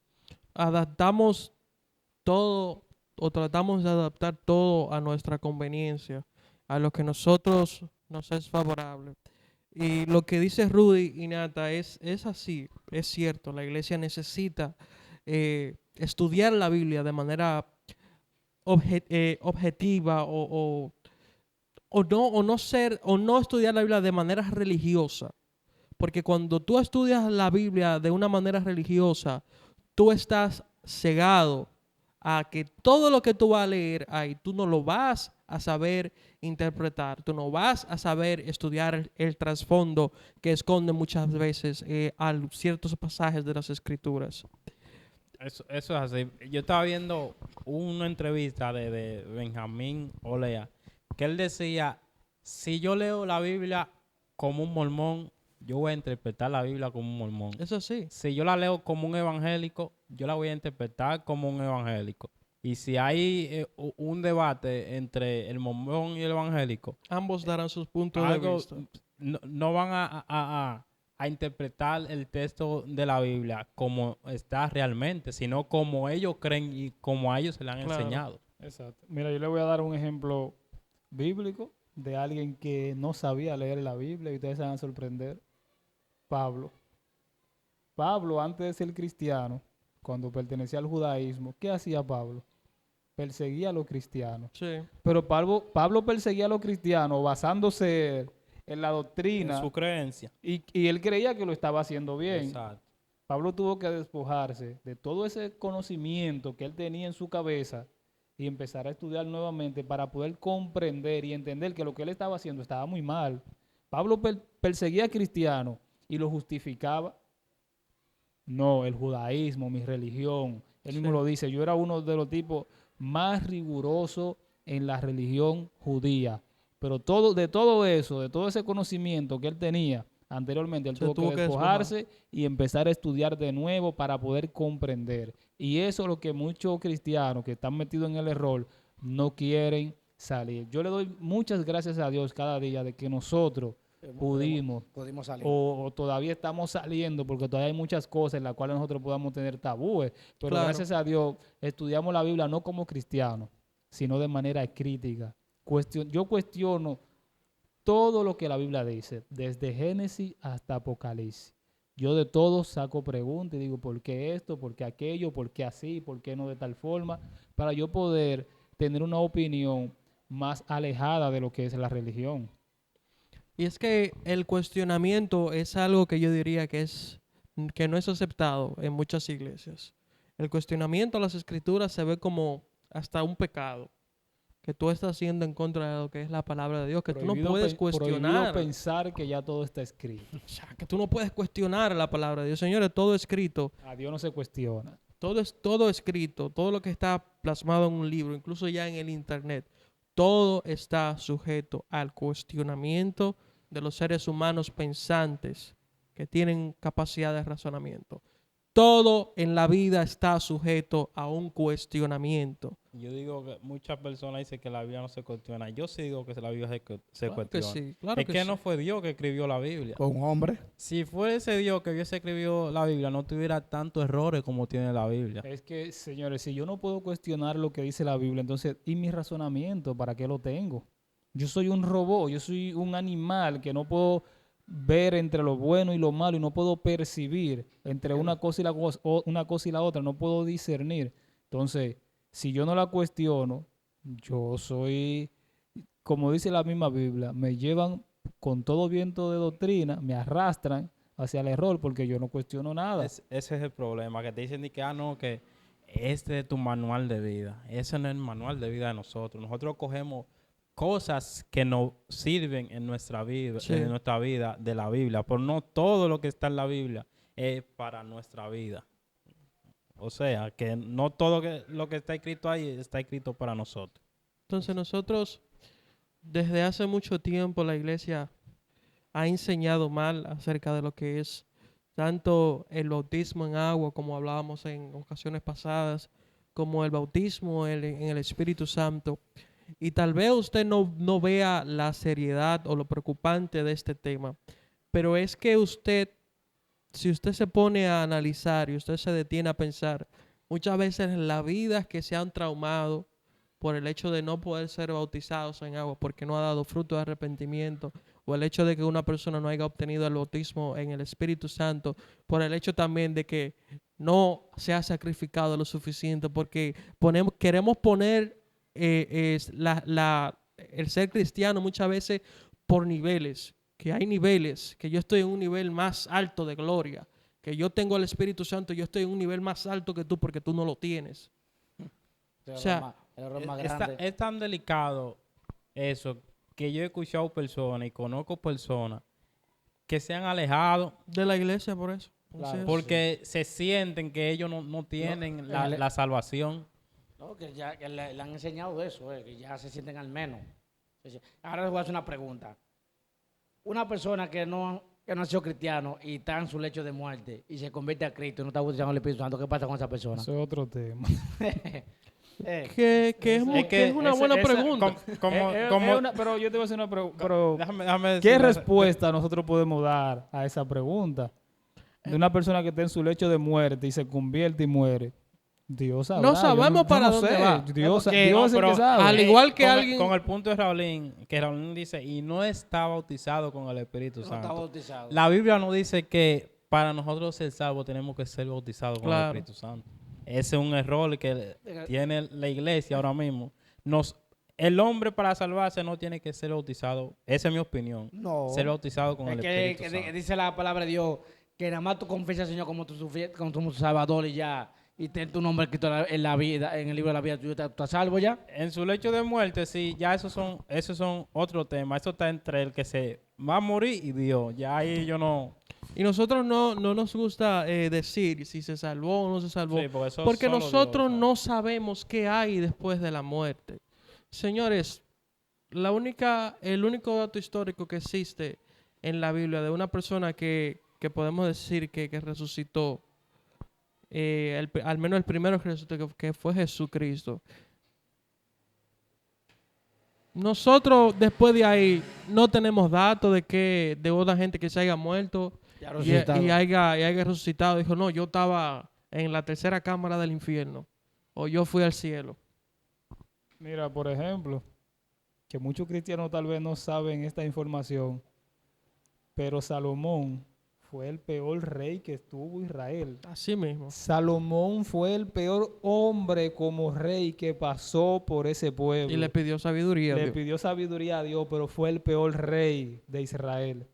Adaptamos todo o tratamos de adaptar todo a nuestra conveniencia, a lo que nosotros nos es favorable. Y lo que dice Rudy y Nata es así, es cierto. La iglesia necesita estudiar la Biblia de manera objetiva o no estudiar la Biblia de manera religiosa. Porque cuando tú estudias la Biblia de una manera religiosa, tú estás cegado a que todo lo que tú vas a leer ahí, tú no lo vas a saber interpretar, tú no vas a saber estudiar el trasfondo que esconde muchas veces ciertos pasajes de las Escrituras. Eso es así. Yo estaba viendo una entrevista de Benjamín Olea, que él decía, si yo leo la Biblia como un mormón, yo voy a interpretar la Biblia como un mormón. Eso sí. Si yo la leo como un evangélico, yo la voy a interpretar como un evangélico. Y si hay un debate entre el mormón y el evangélico, Ambos darán sus puntos de algo vista. no van a interpretar el texto de la Biblia como está realmente, sino como ellos creen y como a ellos se le han Claro. enseñado. Exacto. Mira, yo le voy a dar un ejemplo bíblico de alguien que no sabía leer la Biblia y ustedes se van a sorprender. Pablo. Pablo, antes de ser cristiano, cuando pertenecía al judaísmo, ¿qué hacía Pablo? Perseguía a los cristianos. Sí. Pero Pablo perseguía a los cristianos basándose en la En doctrina su creencia. y él creía que lo estaba haciendo bien. Exacto. Pablo tuvo que despojarse de todo ese conocimiento que él tenía en su cabeza y empezar a estudiar nuevamente para poder comprender y entender que lo que él estaba haciendo estaba muy mal. Pablo perseguía a cristianos y lo justificaba. No, el judaísmo, mi religión. Él mismo lo dice, yo era uno de los tipos más rigurosos en la religión judía. Pero de todo eso, de todo ese conocimiento que él tenía Anteriormente él Se tuvo tuvo que que despojar. despojarse y empezar a estudiar de nuevo para poder comprender. Y eso es lo que muchos cristianos que están metidos en el error no quieren salir. Yo le doy muchas gracias a Dios cada día de que nosotros Pudimos salir. o todavía estamos saliendo, porque todavía hay muchas cosas en las cuales nosotros podamos tener tabúes, pero Claro. gracias a Dios estudiamos la Biblia no como cristianos, sino de manera crítica. Yo cuestiono todo lo que la Biblia dice, desde Génesis hasta Apocalipsis. Yo de todo saco preguntas y digo, ¿por qué esto? ¿Por qué aquello? ¿Por qué así? ¿Por qué no de tal forma? Para yo poder tener una opinión más alejada de lo que es la religión. Y es que el cuestionamiento es algo que yo diría que no es aceptado en muchas iglesias. El cuestionamiento a las escrituras se ve como hasta un pecado que tú estás haciendo en contra de lo que es la palabra de Dios, que tú no puedes cuestionar. Prohibido pensar que ya todo está escrito. O sea, que tú no puedes cuestionar la palabra de Dios. Señores, todo escrito, A Dios no se cuestiona. todo escrito, todo lo que está plasmado en un libro, incluso ya en el internet, todo está sujeto al cuestionamiento de los seres humanos pensantes que tienen capacidad de razonamiento. Todo en la vida está sujeto a un cuestionamiento. Yo digo que muchas personas dicen que la Biblia no se cuestiona. Yo sí digo que la Biblia se Claro que cuestiona. sí, claro Es que que sí. no fue Dios que escribió la Biblia. Fue un hombre. Si fuese Dios que hubiese escribió la Biblia, no tuviera tantos errores como tiene la Biblia. Es que, señores, si yo no puedo cuestionar lo que dice la Biblia, entonces, ¿y mi razonamiento? ¿Para qué lo tengo? Yo soy un robot, yo soy un animal que no puedo ver entre lo bueno y lo malo y no puedo percibir entre una cosa y la otra, no puedo discernir. Entonces, si yo no la cuestiono, yo soy, como dice la misma Biblia, me llevan con todo viento de doctrina, me arrastran hacia el error porque yo no cuestiono nada. Ese es el problema, que te dicen de que, no, que este es tu manual de vida. Ese no es el manual de vida de nosotros. Nosotros cogemos cosas que nos sirven en nuestra vida, Sí. en nuestra vida de la Biblia, pero no todo lo que está en la Biblia es para nuestra vida. O sea, que no todo lo que está escrito ahí está escrito para nosotros. Entonces nosotros, desde hace mucho tiempo, la iglesia ha enseñado mal acerca de lo que es tanto el bautismo en agua, como hablábamos en ocasiones pasadas, como el bautismo en el Espíritu Santo. Y tal vez usted no vea la seriedad o lo preocupante de este tema, pero es que si usted se pone a analizar y usted se detiene a pensar, muchas veces las vidas que se han traumado por el hecho de no poder ser bautizados en agua porque no ha dado fruto de arrepentimiento, o el hecho de que una persona no haya obtenido el bautismo en el Espíritu Santo, por el hecho también de que no se ha sacrificado lo suficiente, porque queremos poner el ser cristiano muchas veces por niveles, que hay niveles, que yo estoy en un nivel más alto de gloria, que yo tengo el Espíritu Santo, yo estoy en un nivel más alto que tú porque tú no lo tienes. El O sea, error más Es grande. es tan delicado eso que yo he escuchado personas y conozco personas que se han alejado De la iglesia por eso. Claro. Entonces, porque se sienten que ellos no tienen la salvación. No, que ya que le han enseñado eso, que ya se sienten al menos. Ahora les voy a hacer una pregunta. Una persona que no ha sido cristiano y está en su lecho de muerte y se convierte a Cristo y no está bautizado en el Espíritu Santo, ¿qué pasa con esa persona? Eso es otro tema. que es una buena pregunta. Pero yo te voy a hacer una pregunta. Pero, Déjame ¿qué decirle- respuesta nosotros podemos dar a esa pregunta? De una persona que está en su lecho de muerte y se convierte y muere. Dios sabrá. No sabemos yo para no dónde sé. va. Dios, Porque- Dios no, es el pero que sabe. al igual que con alguien- con el punto de Raulín, que Raulín dice, y no está bautizado con el Espíritu No está Santo. bautizado. La Biblia no dice que para nosotros ser salvos tenemos que ser bautizados con Claro. el Espíritu Santo. Ese es un error que tiene la iglesia ahora mismo. El hombre para salvarse no tiene que ser bautizado. Esa es mi opinión. No. Ser bautizado con Es el que, Espíritu Santo. dice la palabra de Dios que nada más tú confiesas al Señor como tu Salvador y ya, y ten tu nombre escrito en la vida, en el libro de la vida, tú estás salvo ya. En su lecho de muerte, sí, ya esos son otro tema. Eso está entre el que se va a morir y Dios. Ya ahí yo no... Y nosotros no nos gusta decir si se salvó o no se salvó, Sí, porque eso porque solo nosotros Dios sabe. no sabemos qué hay después de la muerte. Señores, el único dato histórico que existe en la Biblia de una persona que podemos decir que resucitó, al menos el primero que resucitó, que fue Jesucristo. Nosotros después de ahí no tenemos datos de otra gente que se haya muerto Ya y haya resucitado. Dijo, no, yo estaba en la tercera cámara del infierno o yo fui al cielo. Mira, por ejemplo, que muchos cristianos tal vez no saben esta información, pero Salomón fue el peor rey que estuvo Israel. Así mismo. Salomón fue el peor hombre como rey que pasó por ese pueblo. Y le pidió sabiduría a Le Dios. pidió sabiduría a Dios, pero fue el peor rey de Israel.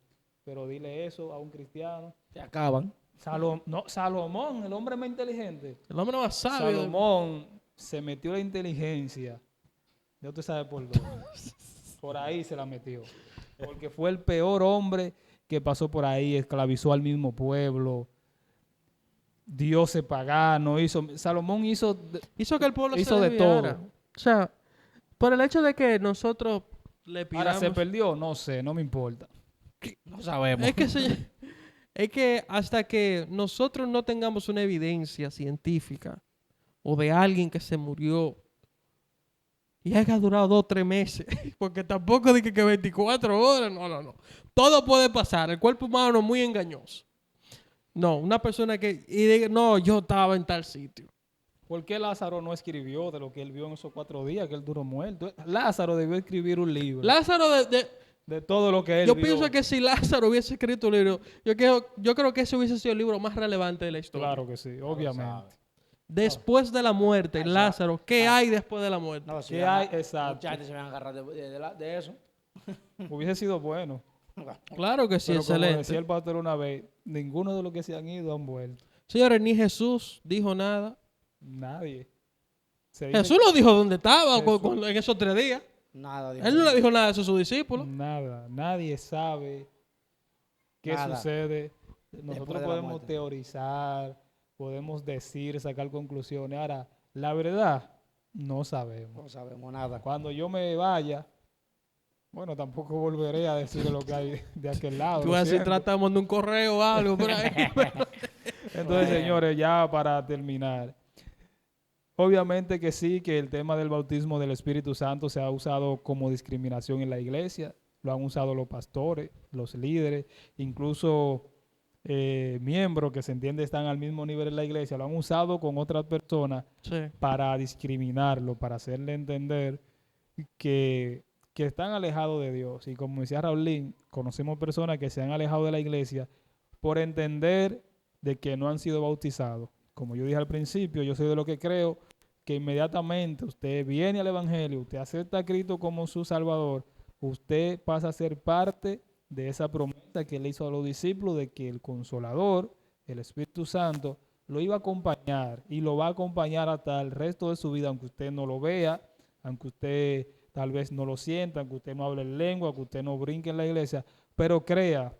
Pero dile eso a un cristiano. Se acaban. Salomón, el hombre más inteligente. El hombre más sabio. Salomón se metió la inteligencia. Ya usted sabe por dónde. Por ahí se la metió. Porque fue el peor hombre que pasó por ahí, esclavizó al mismo pueblo. Dioses paganos, Salomón hizo Hizo que el pueblo hizo se de todo. desviara. O sea, por el hecho de que nosotros le Ahora pidamos... se perdió, no sé, no me importa. No sabemos. Es que hasta que nosotros no tengamos una evidencia científica o de alguien que se murió y haya durado 2 o 3 meses, porque tampoco dije que 24 horas, no. Todo puede pasar, el cuerpo humano es muy engañoso. No, una persona que diga, no, yo estaba en tal sitio. ¿Por qué Lázaro no escribió de lo que él vio en esos 4 días que él duró muerto? Lázaro debió escribir un libro Lázaro, de todo lo que él yo vio. pienso que si Lázaro hubiese escrito un libro, yo creo que ese hubiese sido el libro más relevante de la historia. Claro que sí, obviamente. Después de la muerte, Lázaro, ¿qué hay después de la muerte? No, si ¿Qué van a- hay? Exacto. Mucha gente se van a agarrar de eso. Hubiese sido bueno. Claro que sí, Pero como excelente. decía el pastor una vez, ninguno de los que se han ido han vuelto. Señores, ni Jesús dijo nada. Nadie. Se dice Jesús no dijo dónde estaba Jesús- en esos 3 días. Nada. Él no le dijo nada a esos sus discípulos. nada. Nadie sabe qué Nada. sucede. Después Nosotros de la podemos muerte. teorizar, podemos decir, sacar conclusiones. Ahora, la verdad, no sabemos. No sabemos nada. Cuando yo me vaya, bueno, tampoco volveré a decir lo que hay de aquel lado. Tú lo así siento. tratamos de un correo o algo por ahí. Entonces, señores, ya para terminar, obviamente que sí, que el tema del bautismo del Espíritu Santo se ha usado como discriminación en la iglesia, lo han usado los pastores, los líderes, incluso miembros que se entiende están al mismo nivel en la iglesia, lo han usado con otras personas Sí. para discriminarlo, para hacerle entender que están alejados de Dios. Y como decía Raulín, conocemos personas que se han alejado de la iglesia por entender de que no han sido bautizados. Como yo dije al principio, yo soy de lo que creo que inmediatamente usted viene al Evangelio, usted acepta a Cristo como su Salvador, usted pasa a ser parte de esa promesa que le hizo a los discípulos de que el Consolador, el Espíritu Santo, lo iba a acompañar y lo va a acompañar hasta el resto de su vida, aunque usted no lo vea, aunque usted tal vez no lo sienta, aunque usted no hable en lengua, aunque usted no brinque en la iglesia, pero crea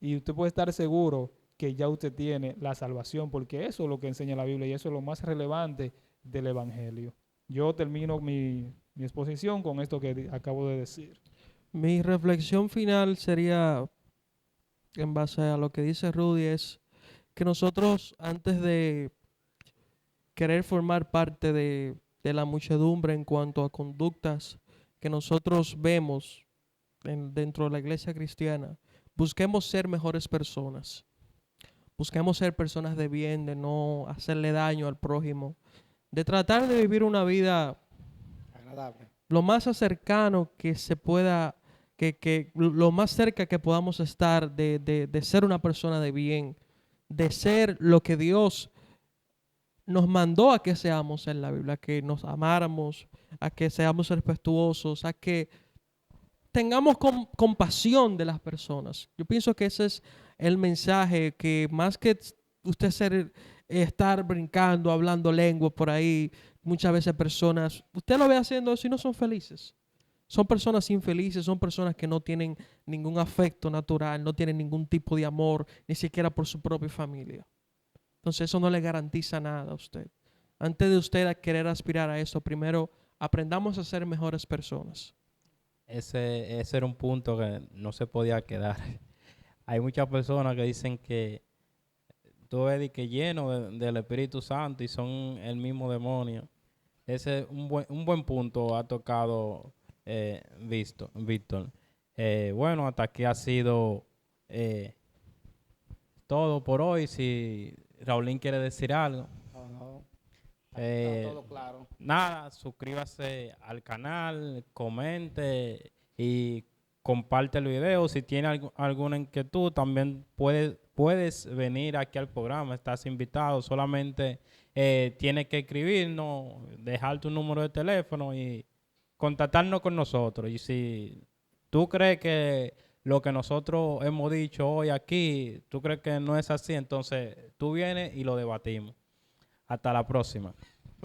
y usted puede estar seguro que ya usted tiene la salvación, porque eso es lo que enseña la Biblia y eso es lo más relevante del Evangelio. Yo termino mi exposición con esto que acabo de decir. Mi reflexión final sería, en base a lo que dice Rudy, es que nosotros, antes de querer formar parte de la muchedumbre en cuanto a conductas que nosotros vemos dentro de la iglesia cristiana, busquemos ser mejores personas. Busquemos ser personas de bien, de no hacerle daño al prójimo, de tratar de vivir una vida Agradable. lo más cercano que se pueda, que lo más cerca que podamos estar de ser una persona de bien, de ser lo que Dios nos mandó a que seamos en la Biblia, a que nos amáramos, a que seamos respetuosos, a que tengamos compasión de las personas. Yo pienso que ese es el mensaje, que más que usted estar brincando, hablando lengua por ahí, muchas veces personas, usted lo ve haciendo eso y no son felices. Son personas infelices, son personas que no tienen ningún afecto natural, no tienen ningún tipo de amor, ni siquiera por su propia familia. Entonces eso no le garantiza nada a usted. Antes de usted querer aspirar a eso, primero aprendamos a ser mejores personas. Ese era un punto que no se podía quedar. hay muchas personas que dicen que tú eres que lleno del Espíritu Santo y son el mismo demonio. Ese es un buen punto ha tocado Víctor. Bueno, hasta aquí ha sido todo por hoy. Si Raulín quiere decir algo. No. Eh, Está todo claro. Nada, suscríbase al canal, comente y comparte el video. Si tiene alguna inquietud, también puedes venir aquí al programa. Estás invitado. Solamente tienes que escribirnos, dejar tu número de teléfono y contactarnos con nosotros. Y si tú crees que lo que nosotros hemos dicho hoy aquí, tú crees que no es así, entonces tú vienes y lo debatimos. Hasta la próxima.